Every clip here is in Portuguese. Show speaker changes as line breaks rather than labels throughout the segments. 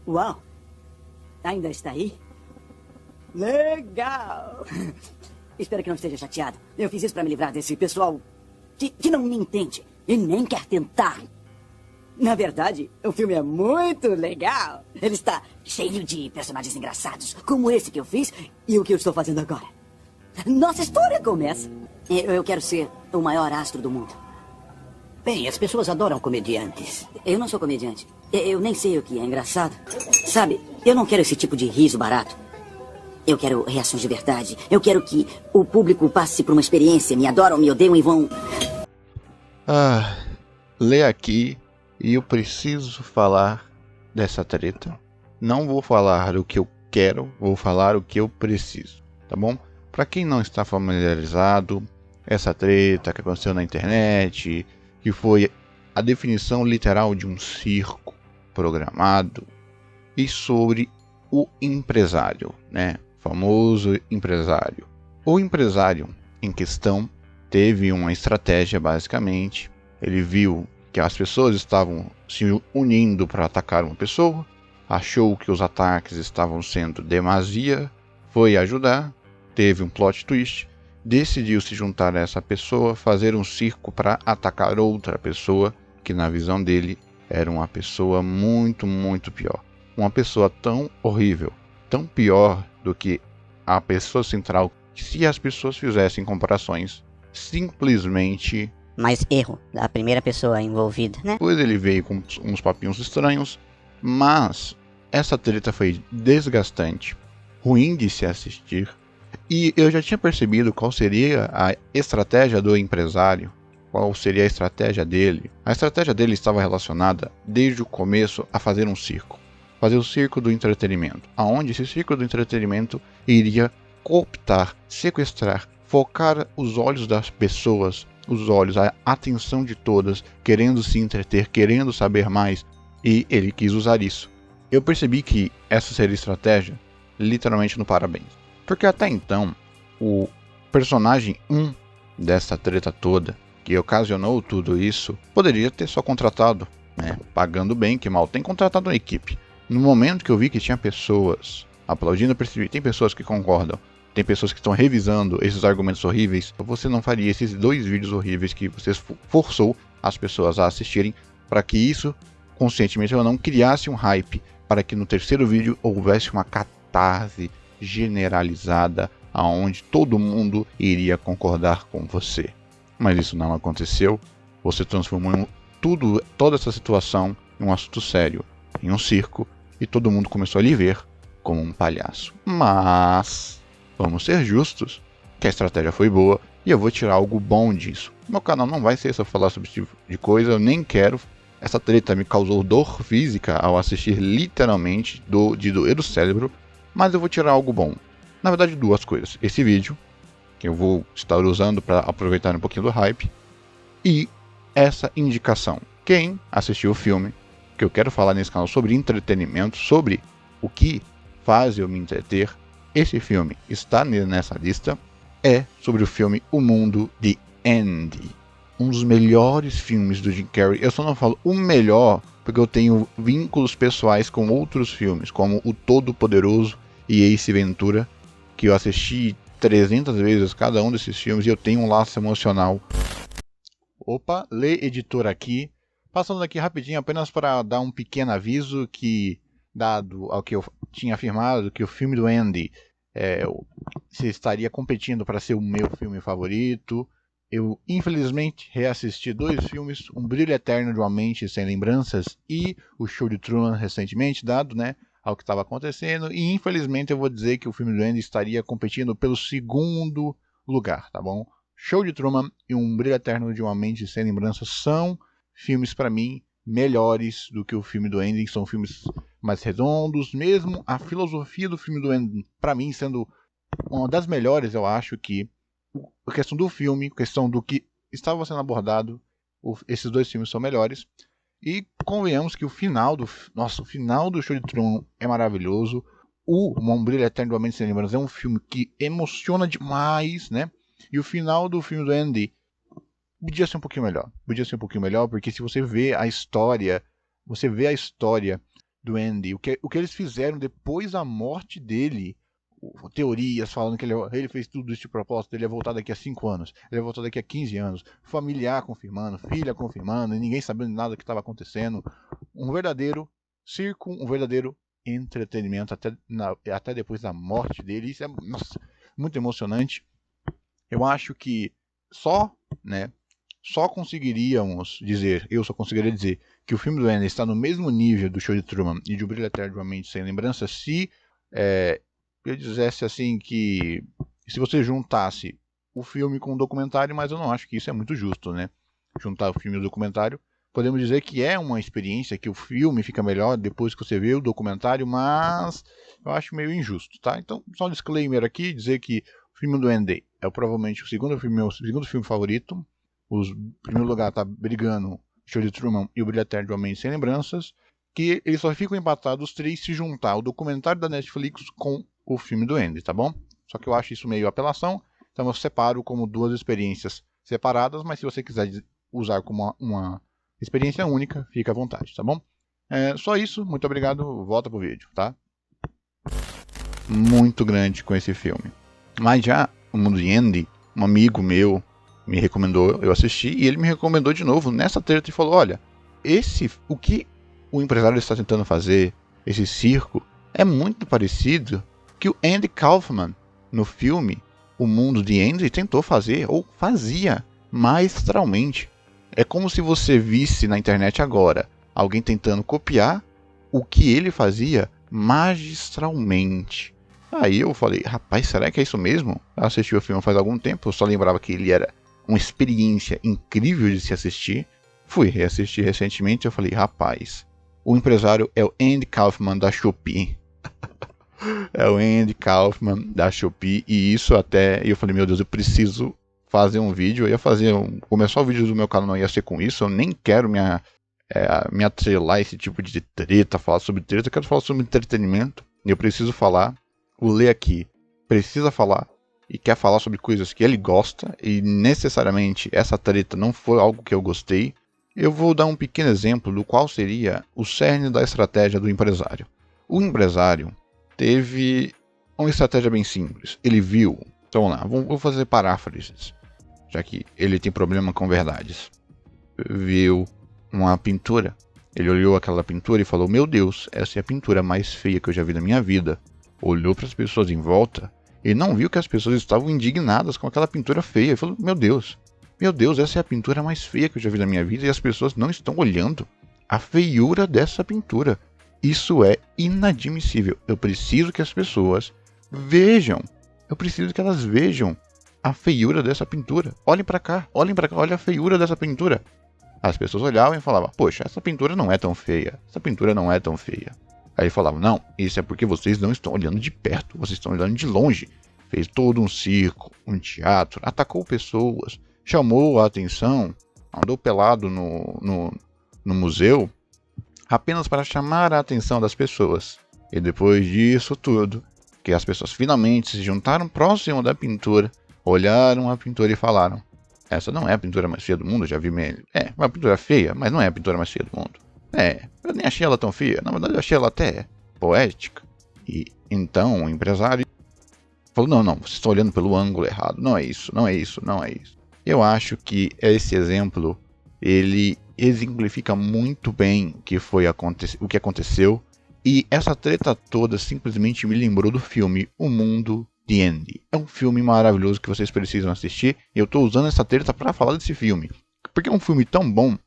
Uau! Ainda está aí? Legal! Espero que não esteja chateado. Eu fiz isso para me livrar desse pessoal que não me entende e nem quer tentar. Na verdade, o filme é muito legal. Ele está cheio de personagens engraçados, como esse que eu fiz e o que eu estou fazendo agora. Nossa história começa. Eu quero ser o maior astro do mundo. Bem, as pessoas adoram comediantes. Eu não sou comediante. Eu nem sei o que é engraçado. Sabe, eu não quero esse tipo de riso barato. Eu quero reações de verdade. Eu quero que o público passe por uma experiência, me adoram, me odeiam e vão...
Lê aqui e eu preciso falar dessa treta. Não vou falar o que eu quero, vou falar o que eu preciso, tá bom? Para quem não está familiarizado, essa treta que aconteceu na internet, que foi a definição literal de um circo programado, e sobre o empresário, né? O famoso empresário. O empresário em questão teve uma estratégia, basicamente. Ele viu que as pessoas estavam se unindo para atacar uma pessoa, achou que os ataques estavam sendo demasia, foi ajudar, teve um plot twist, decidiu se juntar a essa pessoa, fazer um circo para atacar outra pessoa, que na visão dele era uma pessoa muito, muito pior. Uma pessoa tão horrível, tão pior do que a pessoa central, que se as pessoas fizessem comparações, simplesmente...
mais erro da primeira pessoa envolvida, né?
Depois ele veio com uns papinhos estranhos, mas essa treta foi desgastante, ruim de se assistir, e eu já tinha percebido qual seria a estratégia do empresário, qual seria a estratégia dele. A estratégia dele estava relacionada, desde o começo, a fazer um circo. Fazer o circo do entretenimento, aonde esse circo do entretenimento iria cooptar, sequestrar, focar os olhos das pessoas, os olhos, a atenção de todas, querendo se entreter, querendo saber mais, e ele quis usar isso. Eu percebi que essa seria a estratégia, literalmente no parabéns. Porque até então, o personagem 1 dessa treta toda, que ocasionou tudo isso, poderia ter só contratado, né, pagando bem, que mal tem contratado uma equipe. No momento que eu vi que tinha pessoas aplaudindo, eu percebi, tem pessoas que concordam, tem pessoas que estão revisando esses argumentos horríveis, você não faria esses 2 vídeos horríveis que você forçou as pessoas a assistirem, para que isso, conscientemente ou não, criasse um hype, para que no terceiro vídeo houvesse uma catarse generalizada, aonde todo mundo iria concordar com você. Mas isso não aconteceu, você transformou toda essa situação em um assunto sério, em um circo, e todo mundo começou a lhe ver como um palhaço. Mas... vamos ser justos, que a estratégia foi boa e eu vou tirar algo bom disso. Meu canal não vai ser só falar sobre esse tipo de coisa, eu nem quero. Essa treta me causou dor física ao assistir, literalmente, de doer o cérebro, mas eu vou tirar algo bom. Na verdade, 2 coisas. Esse vídeo, que eu vou estar usando para aproveitar um pouquinho do hype, e essa indicação. Quem assistiu o filme, que eu quero falar nesse canal sobre entretenimento, sobre o que faz eu me entreter, esse filme está nessa lista, é sobre o filme O Mundo de Andy. Um dos melhores filmes do Jim Carrey. Eu só não falo o melhor, porque eu tenho vínculos pessoais com outros filmes, como O Todo-Poderoso e Ace Ventura, que eu assisti 300 vezes cada um desses filmes e eu tenho um laço emocional. Opa, lê editor aqui. Passando aqui rapidinho, apenas para dar um pequeno aviso que, dado ao que eu tinha afirmado, que o filme do Andy se estaria competindo para ser o meu filme favorito, eu infelizmente reassisti 2 filmes, Um Brilho Eterno de uma Mente Sem Lembranças e O Show de Truman recentemente, dado, né, ao que estava acontecendo, e infelizmente eu vou dizer que o filme do Andy estaria competindo pelo 2º lugar, tá bom? Show de Truman e Um Brilho Eterno de uma Mente Sem Lembranças são filmes para mim melhores do que o filme do Andy, são filmes mais redondos, mesmo a filosofia do filme do Andy, para mim, sendo uma das melhores. Eu acho que a questão do filme, a questão do que estava sendo abordado, esses 2 filmes são melhores. E convenhamos que o final do Show de Truman é maravilhoso. Um Brilho Eterno de uma Mente Sem Lembranças é um filme que emociona demais, né? E o final do filme do Andy podia ser um pouquinho melhor. Podia ser um pouquinho melhor, porque se você vê a história do Andy, o que eles fizeram depois da morte dele, teorias falando que ele fez tudo isso de propósito, ele ia voltar daqui a 5 anos, ele ia voltar daqui a 15 anos, familiar confirmando, filha confirmando, e ninguém sabendo nada do que estava acontecendo. Um verdadeiro circo, um verdadeiro entretenimento até depois da morte dele. Isso é, nossa, muito emocionante. Eu acho que só conseguiria dizer que o filme do Andy está no mesmo nível do Show de Truman e de O Brilho Eterno de uma Mente Sem Lembrança se eu dissesse assim que se você juntasse o filme com o documentário, mas eu não acho que isso é muito justo, né? Juntar o filme e o documentário. Podemos dizer que é uma experiência, que o filme fica melhor depois que você vê o documentário, mas eu acho meio injusto, tá? Então, só um disclaimer aqui, dizer que o filme do Andy é provavelmente meu segundo filme favorito. O primeiro lugar tá brigando Show de Truman e O Brilho Eterno de uma Mente Sem Lembranças, que eles só ficam empatados os três se juntar o documentário da Netflix com o filme do Andy, tá bom? Só que eu acho isso meio apelação, então eu separo como duas experiências separadas, mas se você quiser usar como uma experiência única, fica à vontade, tá bom? Só isso, muito obrigado, volta pro vídeo, tá? Muito grande com esse filme. Mas já o Mundo de Andy, um amigo meu me recomendou, eu assisti, e ele me recomendou de novo nessa treta e falou, olha, o que o empresário está tentando fazer, esse circo, é muito parecido que o Andy Kaufman, no filme O Mundo de Andy, tentou fazer, ou fazia, maestralmente. É como se você visse na internet agora alguém tentando copiar o que ele fazia magistralmente. Aí eu falei, rapaz, será que é isso mesmo? Eu assisti o filme faz algum tempo, eu só lembrava que ele era uma experiência incrível de se assistir. Fui reassistir recentemente e eu falei, rapaz, o empresário é o Andy Kaufman da Shopee. É o Andy Kaufman da Shopee, e isso até... eu falei, meu Deus, eu preciso fazer um vídeo. Eu ia começar o vídeo do meu canal, não ia ser com isso. Eu nem quero me atrelar a esse tipo de treta, falar sobre treta. Eu quero falar sobre entretenimento. E eu preciso falar. O Lê aqui precisa falar e quer falar sobre coisas que ele gosta, e necessariamente essa treta não foi algo que eu gostei. Eu vou dar um pequeno exemplo do qual seria o cerne da estratégia do empresário. O empresário teve uma estratégia bem simples. Ele viu... então vamos lá, vou fazer paráfrases, já que ele tem problema com verdades. Viu uma pintura. Ele olhou aquela pintura e falou, meu Deus, essa é a pintura mais feia que eu já vi na minha vida. Olhou para as pessoas em volta e não viu que as pessoas estavam indignadas com aquela pintura feia. Ele falou, meu Deus, essa é a pintura mais feia que eu já vi na minha vida e as pessoas não estão olhando a feiura dessa pintura. Isso é inadmissível. Eu preciso que as pessoas vejam. Eu preciso que elas vejam a feiura dessa pintura. Olhem para cá, olha a feiura dessa pintura. As pessoas olhavam e falavam, poxa, essa pintura não é tão feia. Aí ele falava, não, isso é porque vocês não estão olhando de perto, vocês estão olhando de longe. Fez todo um circo, um teatro, atacou pessoas, chamou a atenção, andou pelado no museu, apenas para chamar a atenção das pessoas. E depois disso tudo, que as pessoas finalmente se juntaram próximo da pintura, olharam a pintura e falaram, essa não é a pintura mais feia do mundo, já vi melhor. É uma pintura feia, mas não é a pintura mais feia do mundo. Eu nem achei ela tão feia, na verdade eu achei ela até poética. E então o empresário falou, não, vocês estão olhando pelo ângulo errado, não é isso. Eu acho que esse exemplo, ele exemplifica muito bem o que aconteceu. E essa treta toda simplesmente me lembrou do filme O Mundo de Andy. É um filme maravilhoso que vocês precisam assistir. E eu estou usando essa treta para falar desse filme, porque é um filme tão bom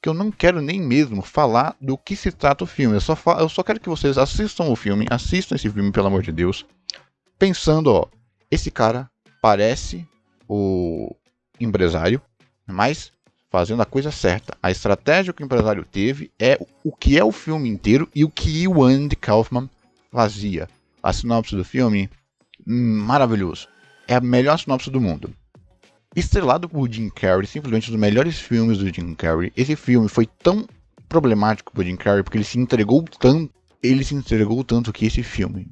que eu não quero nem mesmo falar do que se trata o filme. Eu só quero que vocês assistam esse filme, pelo amor de Deus, pensando, esse cara parece o empresário, mas fazendo a coisa certa. A estratégia que o empresário teve é o que é o filme inteiro e o que o Andy Kaufman fazia. A sinopse do filme, maravilhoso. É a melhor sinopse do mundo. Estrelado por Jim Carrey, simplesmente um dos melhores filmes do Jim Carrey. Esse filme foi tão problemático para Jim Carrey porque ele se entregou tanto que esse filme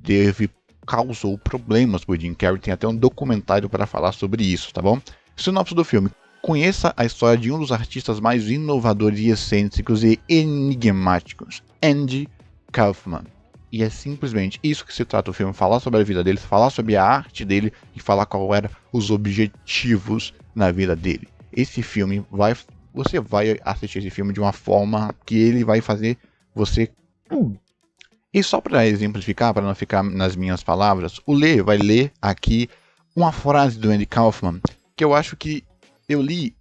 causou problemas para Jim Carrey. Tem até um documentário para falar sobre isso, tá bom? Sinopse do filme. Conheça a história de um dos artistas mais inovadores e excêntricos e enigmáticos, Andy Kaufman. E é simplesmente isso que se trata o filme, falar sobre a vida dele, falar sobre a arte dele e falar qual eram os objetivos na vida dele. Esse filme você vai assistir esse filme de uma forma que ele vai fazer você... E só para exemplificar, para não ficar nas minhas palavras, o Lê vai ler aqui uma frase do Andy Kaufman, que eu acho que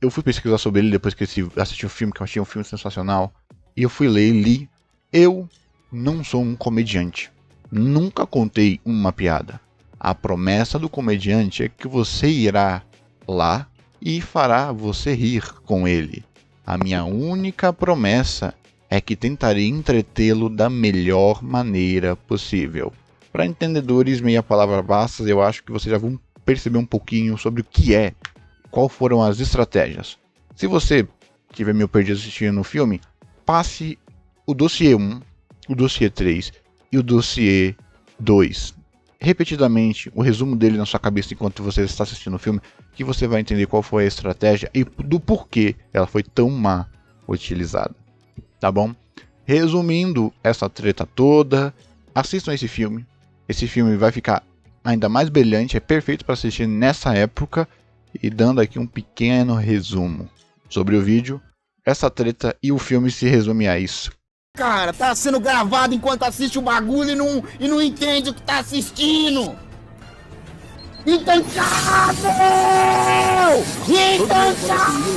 eu fui pesquisar sobre ele depois que assisti o filme, que eu achei um filme sensacional, e eu fui ler e li. Eu não sou um comediante. Nunca contei uma piada. A promessa do comediante é que você irá lá e fará você rir com ele. A minha única promessa é que tentarei entretê-lo da melhor maneira possível. Para entendedores meia palavra bastas, eu acho que vocês já vão perceber um pouquinho sobre o que é, qual foram as estratégias. Se você tiver meio perdido assistindo o filme, passe o dossiê 1, o dossiê 3 e o dossiê 2. Repetidamente, o resumo dele na sua cabeça enquanto você está assistindo o filme, que você vai entender qual foi a estratégia e do porquê ela foi tão má utilizada. Tá bom? Resumindo essa treta toda, assistam esse filme. Esse filme vai ficar ainda mais brilhante, é perfeito para assistir nessa época. E dando aqui um pequeno resumo sobre o vídeo, essa treta e o filme se resume a isso.
Cara, tá sendo gravado enquanto assiste o bagulho e não entende o que tá assistindo! Intancável! Intancável!